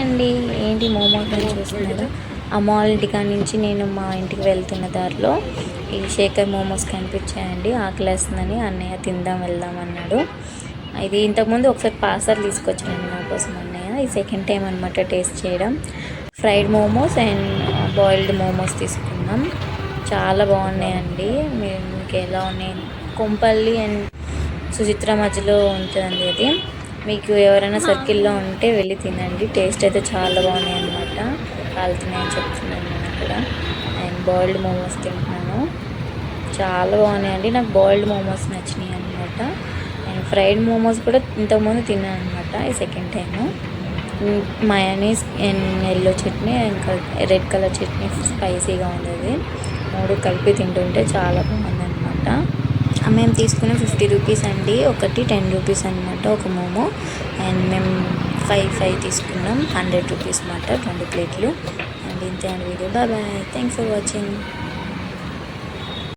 అండి. ఏంటి మోమోస్ అని చూస్తున్నారు? అమ్మ వాళ్ళ ఇంటికాడ నుంచి నేను మా ఇంటికి వెళ్తున్న దారిలో ఈ శేఖర్ మోమోస్ కనిపించాయండి. ఆకలేస్తుందని అన్నయ్య తిందాం వెళ్దాం అన్నాడు. ఇది ఇంతకుముందు ఒకసారి పార్సల్ తీసుకొచ్చానండి నా కోసం అన్నయ్య. ఈ సెకండ్ టైం అనమాట టేస్ట్ చేయడం. Fried momos and boiled momos తీసుకున్నాం. చాలా బాగున్నాయండి. మీకు ఎలా ఉన్నాయి? కొంపల్లి అండ్ సుచిత్ర మధ్యలో ఉంటుందండి అది. మీకు ఎవరైనా సర్కిల్లో ఉంటే వెళ్ళి తినండి. టేస్ట్ అయితే చాలా బాగున్నాయి అన్నమాట. కాలుతున్నాయని చెప్తున్నాను నేను అక్కడ. అండ్ బాయిల్డ్ మోమోస్ తింటున్నాను. చాలా బాగున్నాయండి. నాకు బాయిల్డ్ మోమోస్ నచ్చినాయి అనమాట. అండ్ ఫ్రైడ్ మోమోస్ కూడా ఇంతకుముందు తిన్నాను అనమాట. ఈ second time mayonnaise and yellow chutney ఇంకా రెడ్ కలర్ చట్నీ స్పైసీగా ఉంది. అది మూడు కలిపి తింటుంటే చాలా బాగుందన్నమాట. మేము తీసుకున్న 50 రూపీస్ అండి. ఒకటి 10 రూపీస్ అనమాట ఒక మోమో. అండ్ మేము 5 తీసుకున్నాం. 100 రూపీస్ అన్నమాట 2 ప్లేట్లు. అండ్ ఇంతే అండి video. Bye bye. Thanks for watching.